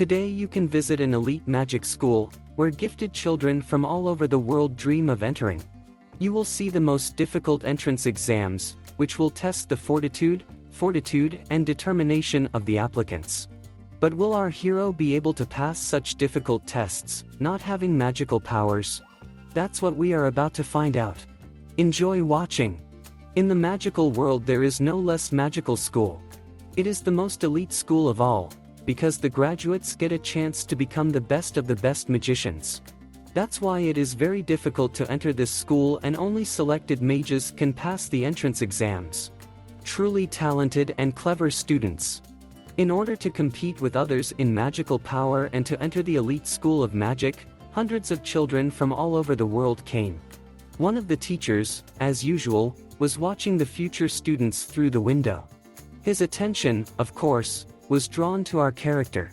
Today you can visit an elite magic school, where gifted children from all over the world dream of entering. You will see the most difficult entrance exams, which will test the fortitude, and determination of the applicants. But will our hero be able to pass such difficult tests, not having magical powers? That's what we are about to find out. Enjoy watching. In the magical world there is no less magical school. It is the most elite school of all, because the graduates get a chance to become the best of the best magicians. That's why it is very difficult to enter this school and only selected mages can pass the entrance exams. Truly talented and clever students. In order to compete with others in magical power and to enter the elite school of magic, hundreds of children from all over the world came. One of the teachers, as usual, was watching the future students through the window. His attention, of course, was drawn to our character.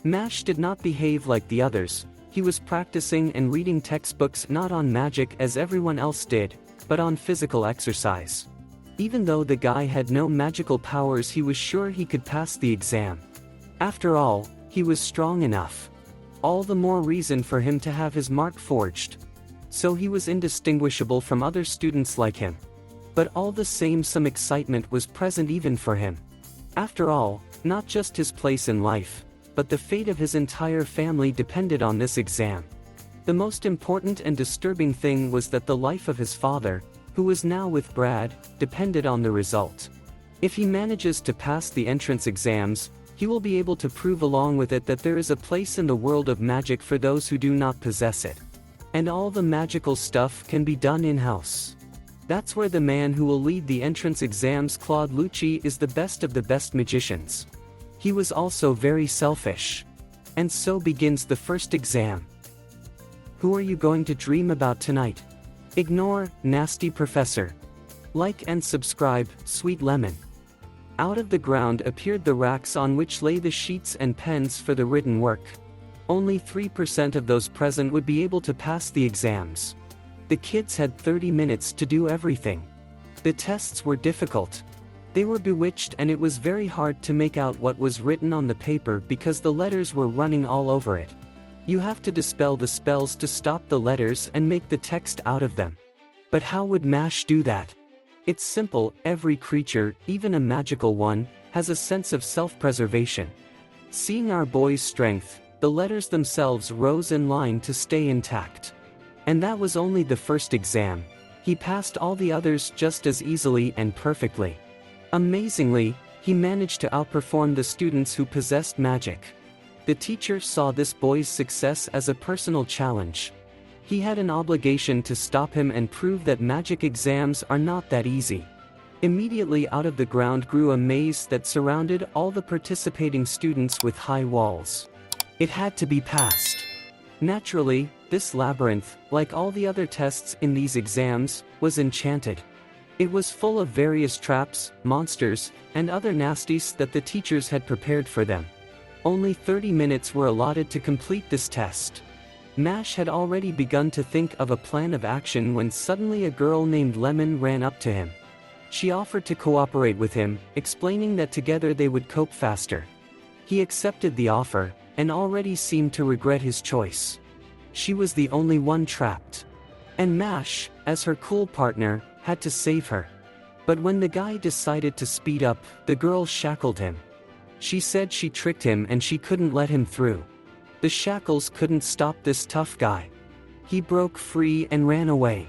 Mashle did not behave like the others. He was practicing and reading textbooks not on magic as everyone else did, but on physical exercise. Even though the guy had no magical powers, he was sure he could pass the exam. After all, he was strong enough. All the more reason for him to have his mark forged. So he was indistinguishable from other students like him. But all the same, some excitement was present even for him. After all, not just his place in life, but the fate of his entire family depended on this exam. The most important and disturbing thing was that the life of his father, who was now with Brad, depended on the result. If he manages to pass the entrance exams, he will be able to prove along with it that there is a place in the world of magic for those who do not possess it. And all the magical stuff can be done in-house. That's where the man who will lead the entrance exams, Claude Lucci, is the best of the best magicians. He was also very selfish. And so begins the first exam. Who are you going to dream about tonight? Ignore, nasty professor. Like and subscribe, sweet lemon. Out of the ground appeared the racks on which lay the sheets and pens for the written work. Only 3% of those present would be able to pass the exams. The kids had 30 minutes to do everything. The tests were difficult. They were bewitched and it was very hard to make out what was written on the paper because the letters were running all over it. You have to dispel the spells to stop the letters and make the text out of them. But how would Mashle do that? It's simple. Every creature, even a magical one, has a sense of self-preservation. Seeing our boy's strength, the letters themselves rose in line to stay intact. And that was only the first exam. He passed all the others just as easily and perfectly. Amazingly, he managed to outperform the students who possessed magic. The teacher saw this boy's success as a personal challenge. He had an obligation to stop him and prove that magic exams are not that easy. Immediately out of the ground grew a maze that surrounded all the participating students with high walls. It had to be passed. Naturally, this labyrinth, like all the other tests in these exams, was enchanted. It was full of various traps, monsters, and other nasties that the teachers had prepared for them. Only 30 minutes were allotted to complete this test. Mashle had already begun to think of a plan of action when suddenly a girl named Lemon ran up to him. She offered to cooperate with him, explaining that together they would cope faster. He accepted the offer, and already seemed to regret his choice. She was the only one trapped. And Mashle, as her cool partner, had to save her. But when the guy decided to speed up, the girl shackled him. She said she tricked him and she couldn't let him through. The shackles couldn't stop this tough guy. He broke free and ran away.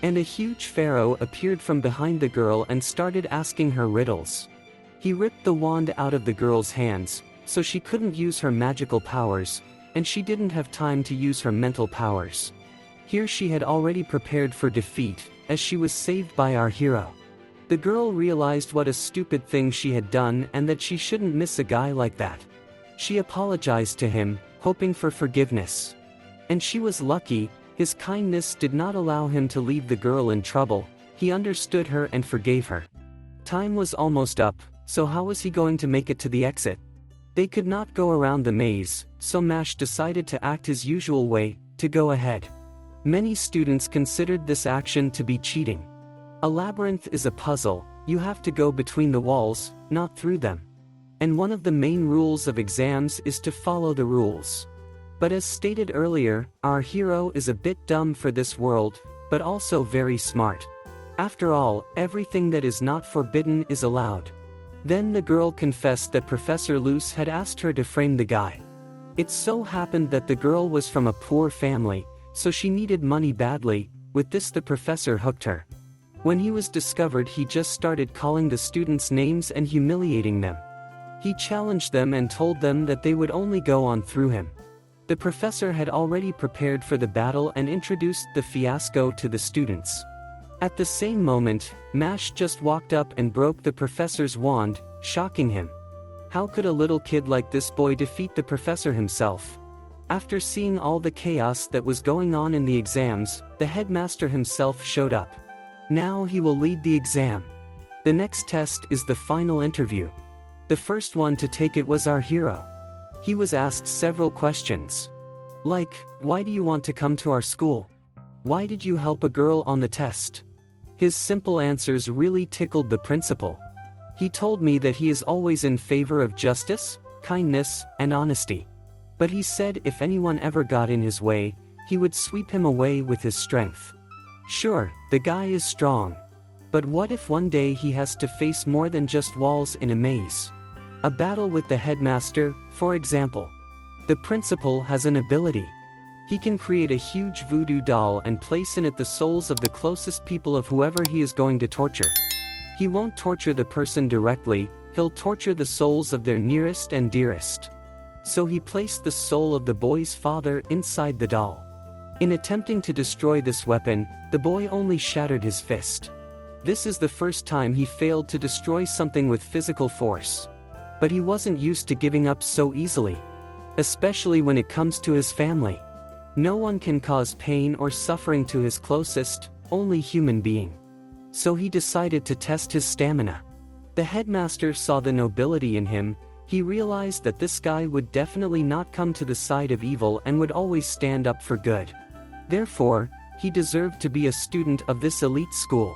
And a huge pharaoh appeared from behind the girl and started asking her riddles. He ripped the wand out of the girl's hands, so she couldn't use her magical powers, and she didn't have time to use her mental powers. Here she had already prepared for defeat, as she was saved by our hero. The girl realized what a stupid thing she had done and that she shouldn't miss a guy like that. She apologized to him, hoping for forgiveness. And she was lucky. His kindness did not allow him to leave the girl in trouble. He understood her and forgave her. Time was almost up, so how was he going to make it to the exit? They could not go around the maze, so Mashle decided to act his usual way, to go ahead. Many students considered this action to be cheating. A labyrinth is a puzzle. You have to go between the walls, not through them. And one of the main rules of exams is to follow the rules. But as stated earlier, our hero is a bit dumb for this world, but also very smart. After all, everything that is not forbidden is allowed. Then the girl confessed that Professor Luce had asked her to frame the guy. It so happened that the girl was from a poor family, so she needed money badly. With this, the professor hooked her. When he was discovered, he just started calling the students names and humiliating them. He challenged them and told them that they would only go on through him. The professor had already prepared for the battle and introduced the fiasco to the students. At the same moment, Mashle just walked up and broke the professor's wand, shocking him. How could a little kid like this boy defeat the professor himself? After seeing all the chaos that was going on in the exams, the headmaster himself showed up. Now he will lead the exam. The next test is the final interview. The first one to take it was our hero. He was asked several questions. Like, why do you want to come to our school? Why did you help a girl on the test? His simple answers really tickled the principal. He told me that he is always in favor of justice, kindness, and honesty. But he said if anyone ever got in his way, he would sweep him away with his strength. Sure, the guy is strong. But what if one day he has to face more than just walls in a maze? A battle with the headmaster, for example. The principal has an ability. He can create a huge voodoo doll and place in it the souls of the closest people of whoever he is going to torture. He won't torture the person directly, he'll torture the souls of their nearest and dearest. So he placed the soul of the boy's father inside the doll. In attempting to destroy this weapon, the boy only shattered his fist. This is the first time he failed to destroy something with physical force. But he wasn't used to giving up so easily. Especially when it comes to his family. No one can cause pain or suffering to his closest, only human being. So he decided to test his stamina. The headmaster saw the nobility in him. He realized that this guy would definitely not come to the side of evil and would always stand up for good. Therefore, he deserved to be a student of this elite school.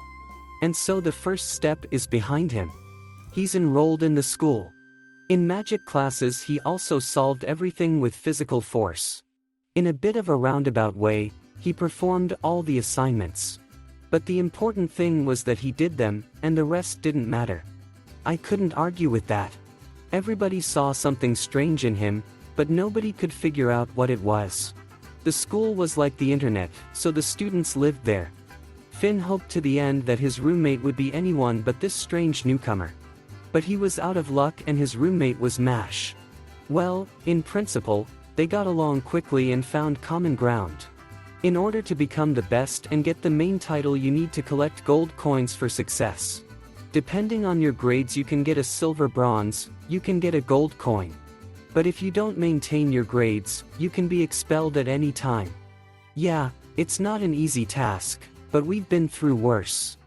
And so the first step is behind him. He's enrolled in the school. In magic classes, he also solved everything with physical force. In a bit of a roundabout way, he performed all the assignments. But the important thing was that he did them, and the rest didn't matter. I couldn't argue with that. Everybody saw something strange in him, but nobody could figure out what it was. The school was like the internet, so the students lived there. Finn hoped to the end that his roommate would be anyone but this strange newcomer. But he was out of luck and his roommate was Mashle. Well, in principle, they got along quickly and found common ground. In order to become the best and get the main title, you need to collect gold coins for success. Depending on your grades, you can get a silver, bronze, you can get a gold coin. But if you don't maintain your grades, you can be expelled at any time. Yeah, it's not an easy task, but we've been through worse.